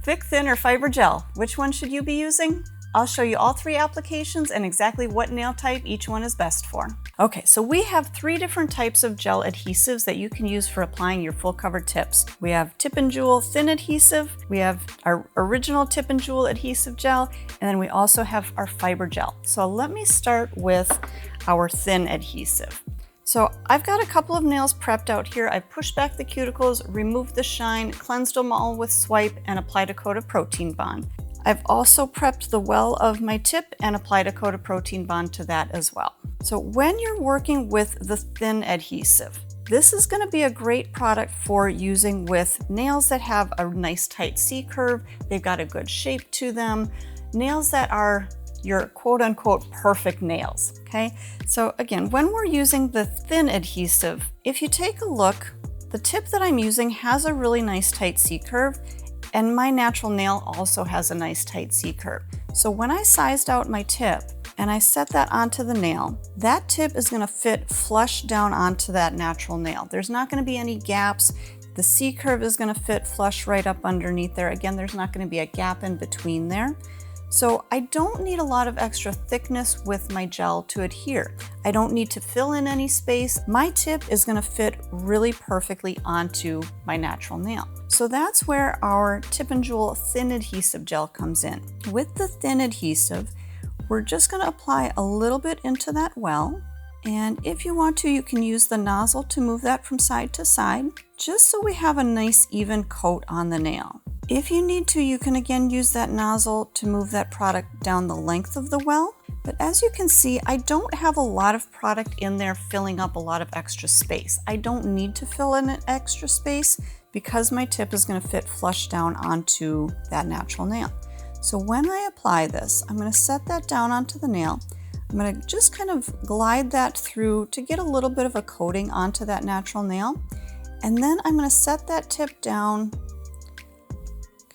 Thick, thin, or fiber gel, which one should you be using? I'll show you all three applications and exactly what nail type each one is best for. Okay, so we have three different types of gel adhesives that you can use for applying your full cover tips. We have Tip and Jewel thin adhesive, we have our original Tip and Jewel adhesive gel, and then we also have our fiber gel. So let me start with our thin adhesive. So I've got a couple of nails prepped out here. I've pushed back the cuticles, removed the shine, cleansed them all with Swipe, and applied a coat of Protein Bond. I've also prepped the well of my tip and applied a coat of Protein Bond to that as well. So when you're working with the thin adhesive, this is going to be a great product for using with nails that have a nice tight C-curve. They've got a good shape to them. Nails that are your quote-unquote perfect nails, okay? So again, when we're using the thin adhesive, if you take a look, the tip that I'm using has a really nice tight C-curve, and my natural nail also has a nice tight C-curve. So when I sized out my tip and I set that onto the nail, that tip is gonna fit flush down onto that natural nail. There's not gonna be any gaps. The C-curve is gonna fit flush right up underneath there. Again, there's not gonna be a gap in between there. So I don't need a lot of extra thickness with my gel to adhere. I don't need to fill in any space. My tip is gonna fit really perfectly onto my natural nail. So that's where our Tip and Jewel thin adhesive gel comes in. With the thin adhesive, we're just gonna apply a little bit into that well. And if you want to, you can use the nozzle to move that from side to side, just so we have a nice even coat on the nail. If you need to, you can again use that nozzle to move that product down the length of the well. But as you can see, I don't have a lot of product in there filling up a lot of extra space. I don't need to fill in an extra space because my tip is going to fit flush down onto that natural nail. So when I apply this, I'm going to set that down onto the nail. I'm going to just kind of glide that through to get a little bit of a coating onto that natural nail. And then I'm going to set that tip down,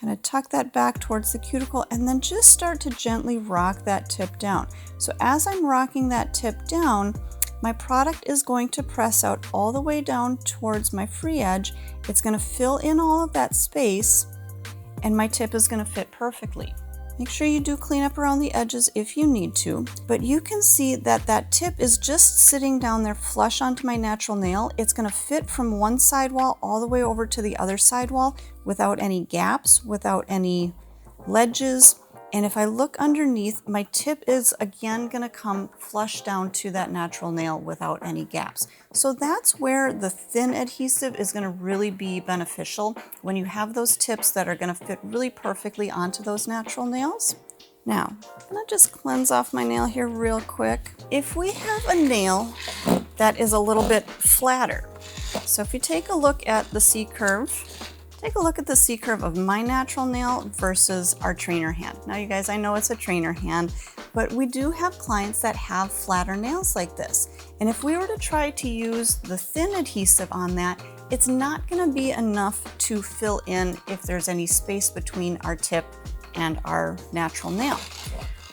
kind of tuck that back towards the cuticle, and then just start to gently rock that tip down. So as I'm rocking that tip down, my product is going to press out all the way down towards my free edge. It's going to fill in all of that space, and my tip is going to fit perfectly. Make sure you do clean up around the edges if you need to, but you can see that that tip is just sitting down there flush onto my natural nail. It's going to fit from one sidewall all the way over to the other sidewall without any gaps, without any ledges. And if I look underneath, my tip is again going to come flush down to that natural nail without any gaps. So that's where the thin adhesive is going to really be beneficial, when you have those tips that are going to fit really perfectly onto those natural nails. Now, I'm going to just cleanse off my nail here real quick. If we have a nail that is a little bit flatter, so if you take a look at the C-curve, take a look at the C-curve of my natural nail versus our trainer hand. Now you guys, I know it's a trainer hand, but we do have clients that have flatter nails like this. And if we were to try to use the thin adhesive on that, it's not gonna be enough to fill in if there's any space between our tip and our natural nail.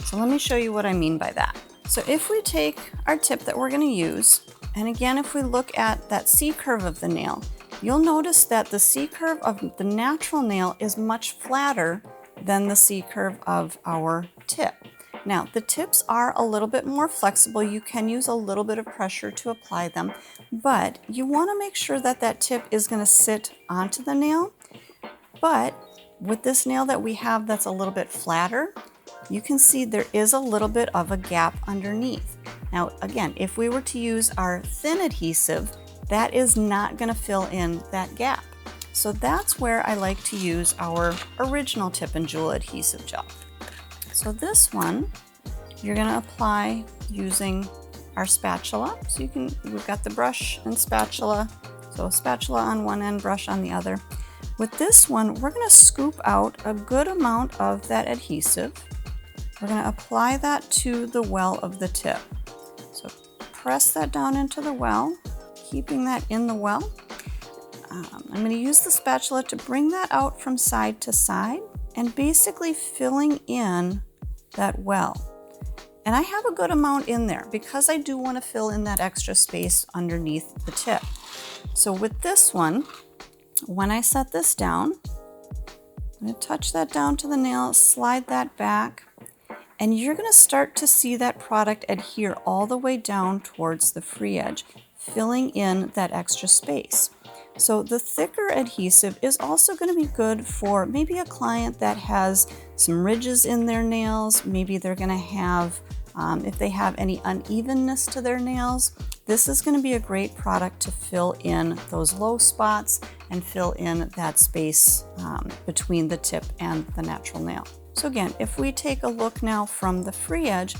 So let me show you what I mean by that. So if we take our tip that we're gonna use, and again, if we look at that C-curve of the nail, you'll notice that the C-curve of the natural nail is much flatter than the C-curve of our tip. Now, the tips are a little bit more flexible. You can use a little bit of pressure to apply them, but you want to make sure that that tip is going to sit onto the nail. But with this nail that we have that's a little bit flatter, you can see there is a little bit of a gap underneath. Now, again, if we were to use our thin adhesive, that is not going to fill in that gap. So that's where I like to use our original Tip and Jewel adhesive gel. So this one, you're going to apply using our spatula. So we've got the brush and spatula. So spatula on one end, brush on the other. With this one, we're going to scoop out a good amount of that adhesive. We're going to apply that to the well of the tip. So press that down into the well, keeping that in the well. I'm going to use the spatula to bring that out from side to side and basically filling in that well. And I have a good amount in there because I do want to fill in that extra space underneath the tip. So with this one, when I set this down, I'm going to touch that down to the nail, slide that back, and you're going to start to see that product adhere all the way down towards the free edge, filling in that extra space. So the thicker adhesive is also going to be good for maybe a client that has some ridges in their nails. Maybe they're going to have, if they have any unevenness to their nails, this is going to be a great product to fill in those low spots and fill in that space between the tip and the natural nail. So again, if we take a look now from the free edge,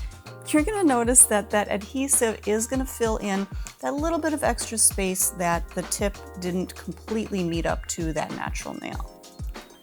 you're going to notice that that adhesive is going to fill in that little bit of extra space that the tip didn't completely meet up to that natural nail.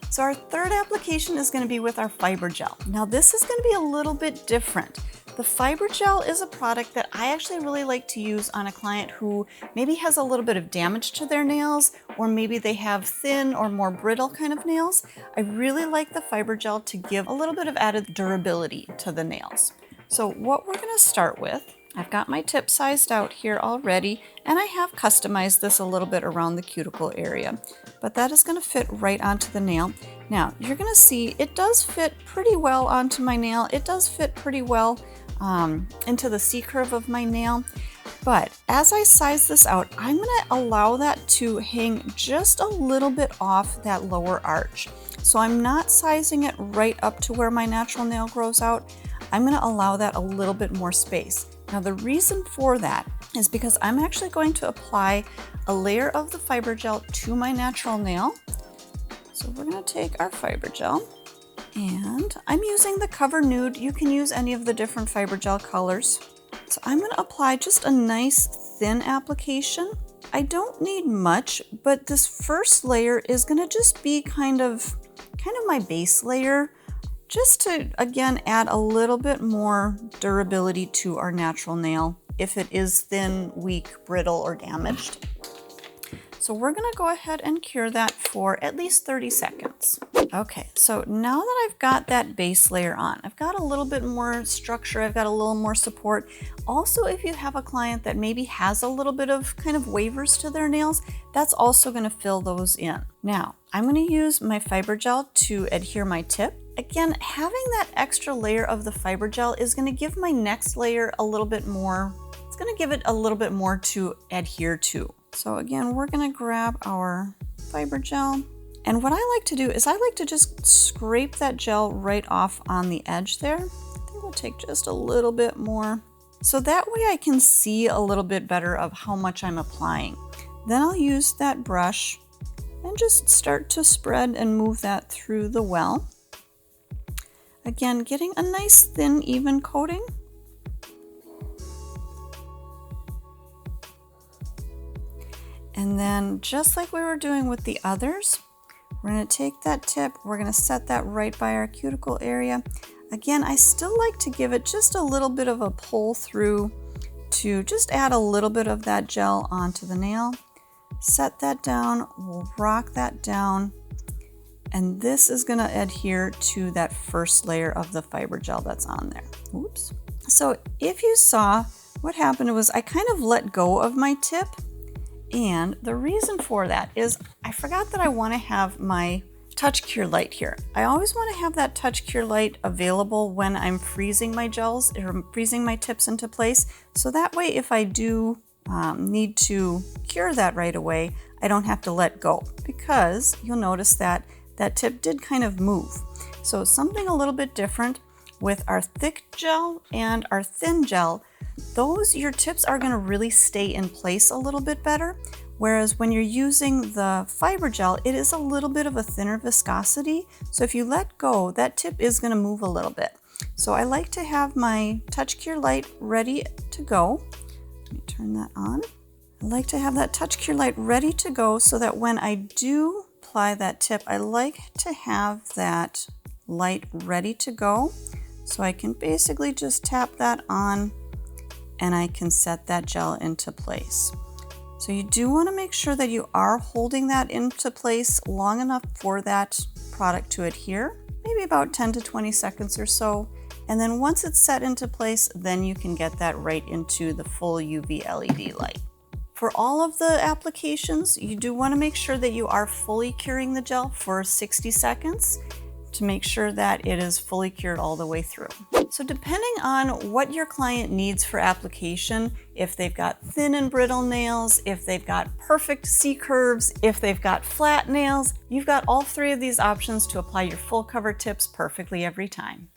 So our third application is going to be with our fiber gel. Now this is going to be a little bit different. The fiber gel is a product that I actually really like to use on a client who maybe has a little bit of damage to their nails, or maybe they have thin or more brittle kind of nails. I really like the fiber gel to give a little bit of added durability to the nails. So what we're going to start with, I've got my tip sized out here already, and I have customized this a little bit around the cuticle area, but that is going to fit right onto the nail. Now you're going to see it does fit pretty well onto my nail. It does fit pretty well into the C-curve of my nail. But as I size this out, I'm going to allow that to hang just a little bit off that lower arch. So I'm not sizing it right up to where my natural nail grows out. I'm going to allow that a little bit more space. Now the reason for that is because I'm actually going to apply a layer of the fiber gel to my natural nail. So we're going to take our fiber gel, and I'm using the Cover Nude. You can use any of the different fiber gel colors. So I'm going to apply just a nice thin application. I don't need much, but this first layer is going to just be kind of my base layer, just to again add a little bit more durability to our natural nail if it is thin, weak, brittle, or damaged. So we're going to go ahead and cure that for at least 30 seconds. Okay, so now that I've got that base layer on, I've got a little bit more structure, I've got a little more support. Also, if you have a client that maybe has a little bit of kind of wavers to their nails, that's also going to fill those in. Now, I'm going to use my fiber gel to adhere my tip. Again, having that extra layer of the fiber gel is going to give my next layer a little bit more, it's going to give it a little bit more to adhere to. So again, we're going to grab our fiber gel. And what I like to do is I like to just scrape that gel right off on the edge there. I think we'll take just a little bit more. So that way I can see a little bit better of how much I'm applying. Then I'll use that brush and just start to spread and move that through the well. Again, getting a nice thin, even coating. And then just like we were doing with the others, we're going to take that tip, we're going to set that right by our cuticle area. Again, I still like to give it just a little bit of a pull through to just add a little bit of that gel onto the nail. Set that down, we'll rock that down, and this is going to adhere to that first layer of the fiber gel that's on there. Oops. So if you saw, what happened was I kind of let go of my tip. And the reason for that is I forgot that I want to have my touch cure light here. I always want to have that touch cure light available when I'm freezing my gels or freezing my tips into place. So that way, if I do need to cure that right away, I don't have to let go, because you'll notice that that tip did kind of move. So something a little bit different with our thick gel and our thin gel. Your tips are going to really stay in place a little bit better, whereas when you're using the fiber gel, it is a little bit of a thinner viscosity. So if you let go, that tip is going to move a little bit. So I like to have my touch cure light ready to go. Let me turn that on. I like to have that touch cure light ready to go so that when I do apply that tip, I like to have that light ready to go. So I can basically just tap that on and I can set that gel into place. So you do want to make sure that you are holding that into place long enough for that product to adhere, maybe about 10 to 20 seconds or so. And then once it's set into place, then you can get that right into the full UV LED light. For all of the applications, you do want to make sure that you are fully curing the gel for 60 seconds to make sure that it is fully cured all the way through. So depending on what your client needs for application, if they've got thin and brittle nails, if they've got perfect C curves, if they've got flat nails, you've got all three of these options to apply your full cover tips perfectly every time.